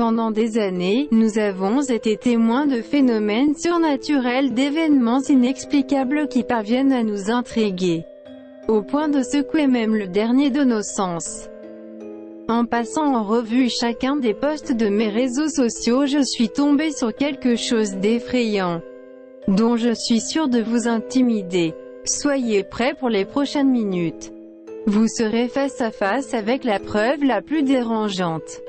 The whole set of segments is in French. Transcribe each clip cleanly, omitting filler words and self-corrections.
Pendant des années, nous avons été témoins de phénomènes surnaturels, d'événements inexplicables qui parviennent à nous intriguer, au point de secouer même le dernier de nos sens. En passant en revue chacun des posts de mes réseaux sociaux, je suis tombé sur quelque chose d'effrayant, dont je suis sûr de vous intimider. Soyez prêts pour les prochaines minutes. Vous serez face à face avec la preuve la plus dérangeante.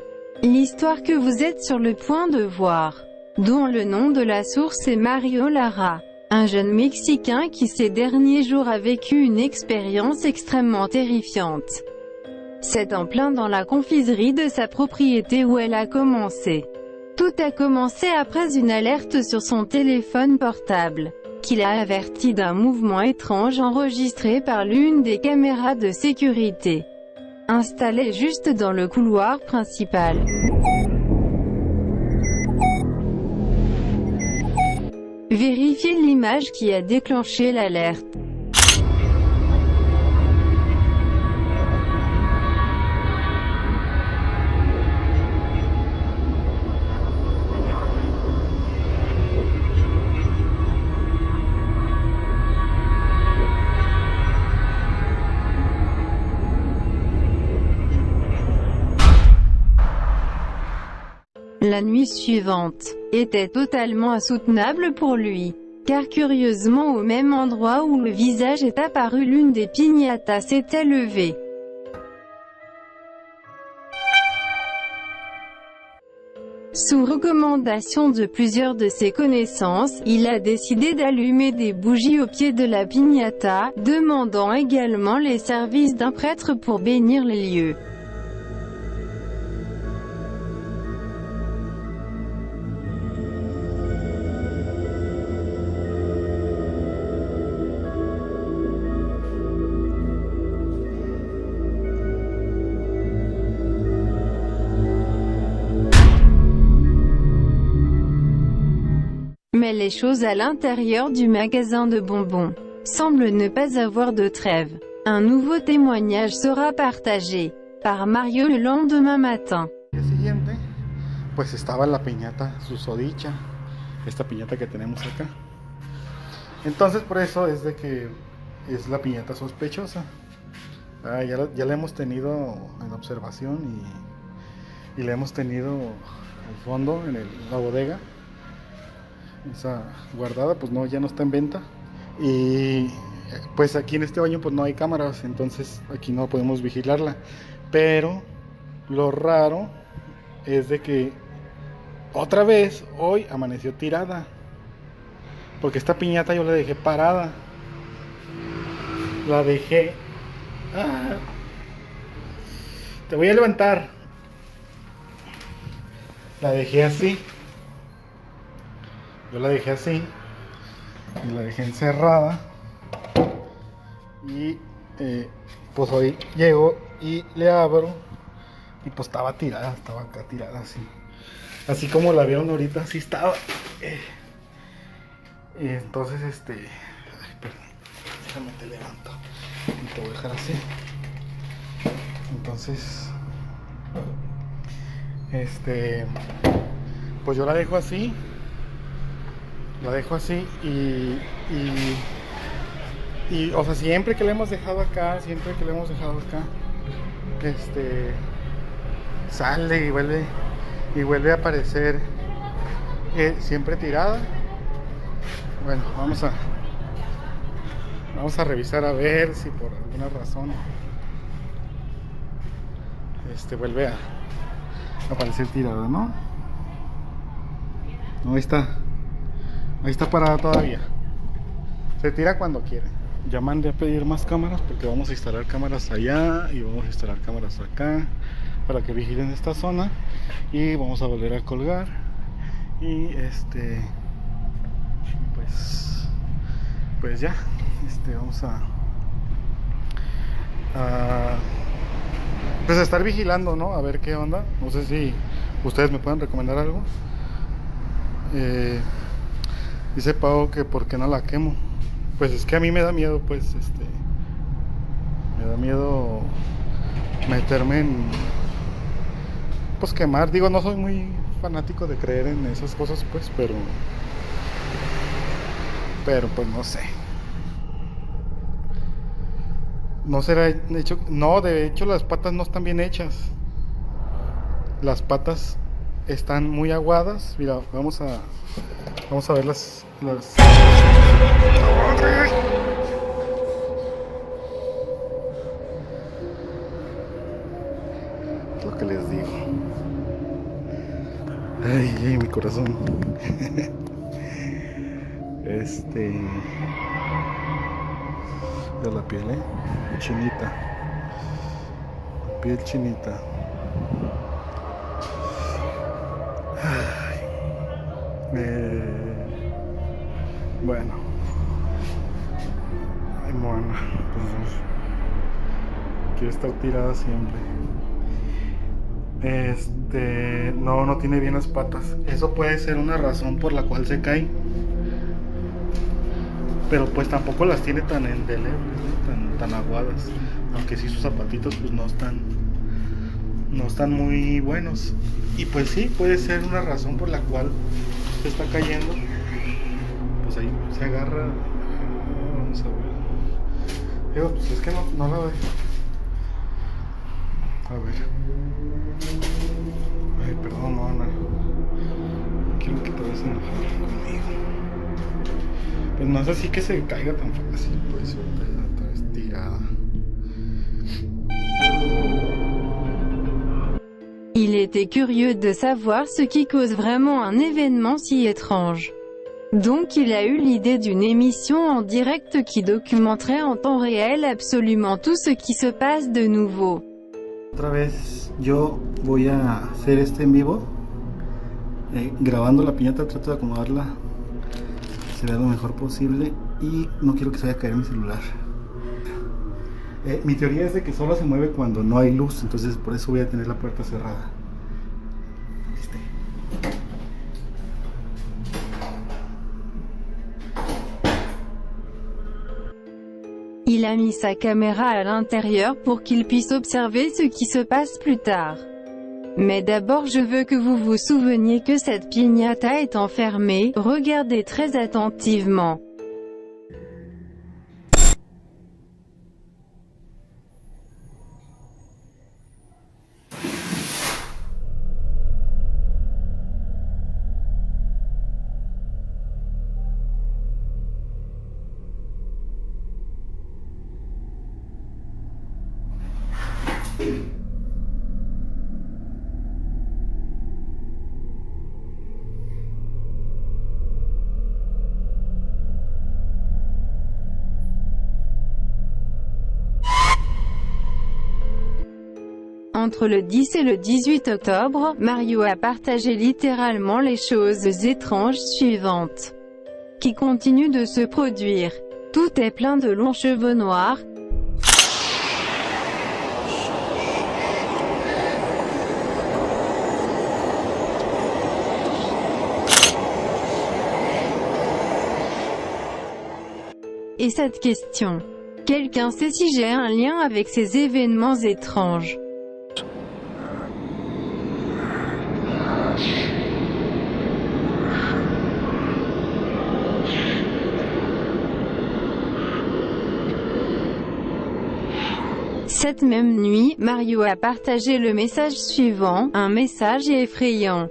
L'histoire que vous êtes sur le point de voir, dont le nom de la source est Mario Lara, un jeune Mexicain qui ces derniers jours a vécu une expérience extrêmement terrifiante. C'est en plein dans la confiserie de sa propriété où elle a commencé. Tout a commencé après une alerte sur son téléphone portable, qui l'a averti d'un mouvement étrange enregistré par l'une des caméras de sécurité, installée juste dans le couloir principal. Vérifiez l'image qui a déclenché l'alerte. La nuit suivante était totalement insoutenable pour lui, car curieusement au même endroit où le visage est apparu, l'une des piñatas s'était levée. Sous recommandation de plusieurs de ses connaissances, il a décidé d'allumer des bougies au pied de la piñata, demandant également les services d'un prêtre pour bénir les lieux. Mais les choses à l'intérieur du magasin de bonbons semblent ne pas avoir de trêve. Un nouveau témoignage sera partagé par Mario le lendemain matin. El día siguiente, pues estaba la piñata susodicha, esta piñata que tenemos acá. Entonces por eso es de que es la piñata sospechosa. Ya la hemos tenido en observación y la hemos tenido al fondo en la bodega. Esa guardada, pues no, ya no está en venta. Y pues aquí en este baño pues no hay cámaras, entonces aquí no podemos vigilarla. Pero lo raro es de que otra vez hoy amaneció tirada, porque esta piñata yo la dejé parada. La dejé... te voy a levantar. La dejé así. Yo la dejé así y la dejé encerrada y pues hoy llego y le abro y pues estaba acá tirada así como la vieron ahorita, así estaba. Y entonces ay, perdón, déjame te levanto y te voy a dejar así. Entonces pues yo la dejo así. La dejo así y o sea, siempre que le hemos dejado acá, sale y vuelve a aparecer siempre tirada. Bueno, vamos a revisar a ver si por alguna razón vuelve a aparecer tirada, ¿no? No, ahí está parada todavía. Se tira cuando quiere. Ya mandé a pedir más cámaras porque vamos a instalar cámaras allá y vamos a instalar cámaras acá para que vigilen esta zona, y vamos a volver a colgar y pues ya vamos pues a estar vigilando, ¿no? A ver qué onda. No sé si ustedes me pueden recomendar algo. Dice Pau que por qué no la quemo. Pues es que a mí me da miedo, pues me da miedo meterme en, pues quemar. Digo, no soy muy fanático de creer en esas cosas, pues, pero pues no sé. No será hecho, no, de hecho las patas no están bien hechas. Las patas están muy aguadas. Mira, vamos a ver las... Es lo que les digo. Ay, mi corazón. De la piel, chinita. Piel chinita. Ay. Bueno. Ay, Moana. Pues, quiere estar tirada siempre. No tiene bien las patas. Eso puede ser una razón por la cual se cae. Pero pues tampoco las tiene tan endelebles, ¿no? tan aguadas. Aunque sí sus zapatitos pues no están muy buenos. Y pues sí, puede ser una razón por la cual se está cayendo. Pues ahí se agarra. Vamos a ver. Digo, pues es que no la veo. A ver. Ay, perdón, Ana. Quiero que te vayas a enojar conmigo. Pues no es así que se caiga tan fácil, por eso está estirada. Il était curieux de savoir ce qui cause vraiment un événement si étrange. Donc il a eu l'idée d'une émission en direct qui documenterait en temps réel absolument tout ce qui se passe de nouveau. Otra vez yo voy a hacer en vivo, grabando la piñata, trato de acomodarla, se vea lo mejor posible y no quiero que se vaya a caer mi celular. Mi teoría es de que solo se mueve cuando no hay luz, entonces por eso voy a tener la puerta cerrada. ¿Viste? Il a mis sa caméra à l'intérieur pour qu'il puisse observer ce qui se passe plus tard. Mais d'abord je veux que vous vous souveniez que cette piñata est enfermée, regardez très attentivement. Entre le 10 et le 18 octobre, Mario a partagé littéralement les choses étranges suivantes qui continuent de se produire. Tout est plein de longs cheveux noirs. Et cette question. Quelqu'un sait si j'ai un lien avec ces événements étranges? Cette même nuit, Mario a partagé le message suivant, un message effrayant.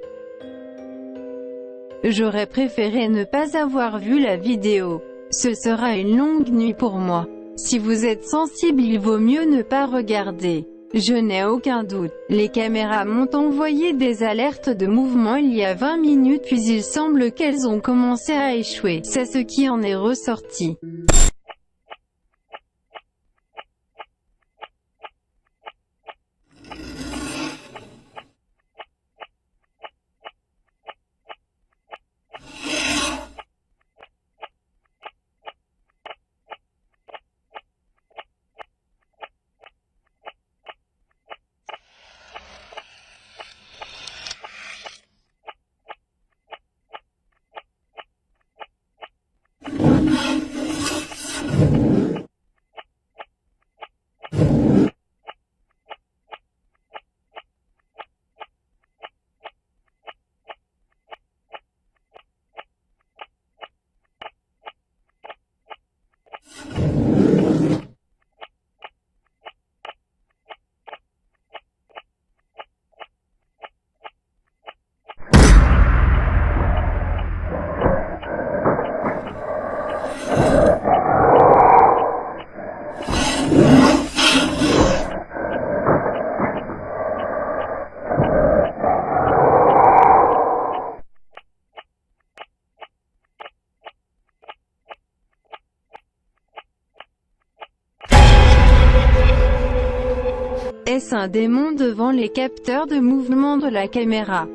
J'aurais préféré ne pas avoir vu la vidéo. Ce sera une longue nuit pour moi. Si vous êtes sensible, il vaut mieux ne pas regarder. Je n'ai aucun doute. Les caméras m'ont envoyé des alertes de mouvement il y a 20 minutes puis il semble qu'elles ont commencé à échouer. C'est ce qui en est ressorti. Est-ce un démon devant les capteurs de mouvement de la caméra?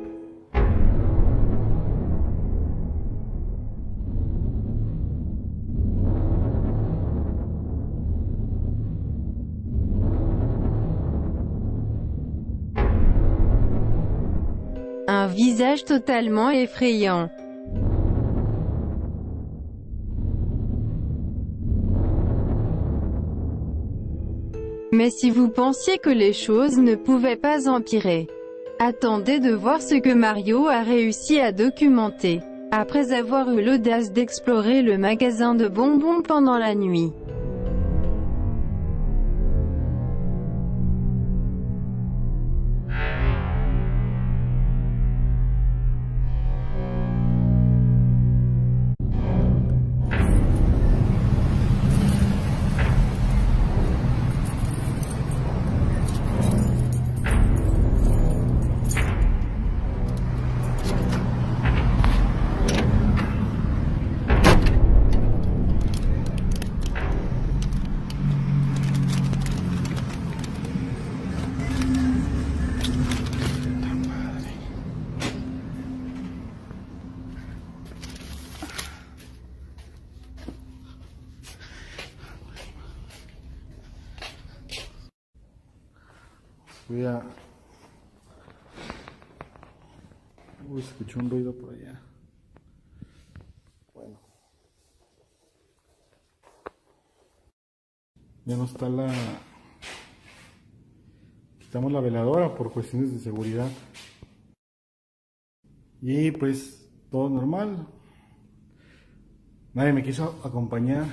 Un visage totalement effrayant. Mais si vous pensiez que les choses ne pouvaient pas empirer, attendez de voir ce que Mario a réussi à documenter, après avoir eu l'audace d'explorer le magasin de bonbons pendant la nuit. Voy a... Uy, escuché un ruido por allá. Bueno. Ya no está la... Quitamos la veladora por cuestiones de seguridad. Y pues todo normal. Nadie me quiso acompañar.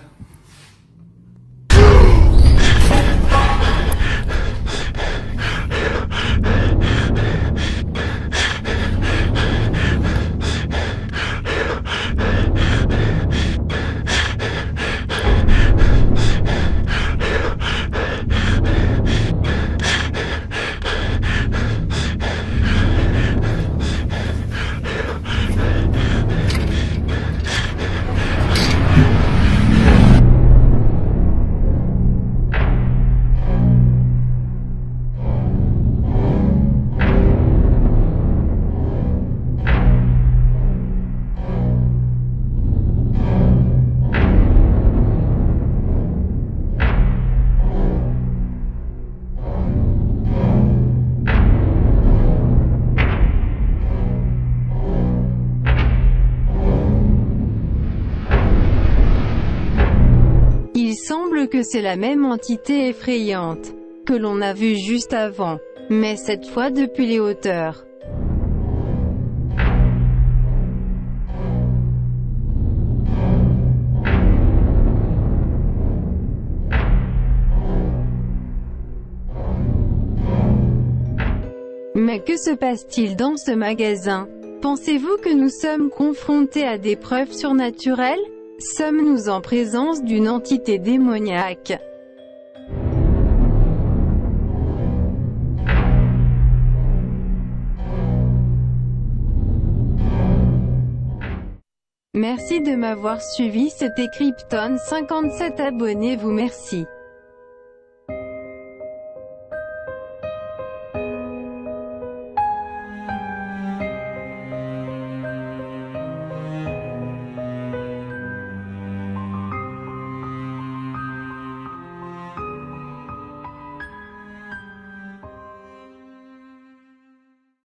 Il semble que c'est la même entité effrayante que l'on a vue juste avant, mais cette fois depuis les hauteurs. Mais que se passe-t-il dans ce magasin? Pensez-vous que nous sommes confrontés à des preuves surnaturelles? Sommes-nous en présence d'une entité démoniaque? Merci de m'avoir suivi, c'était Krypton 57, abonnez-vous, merci.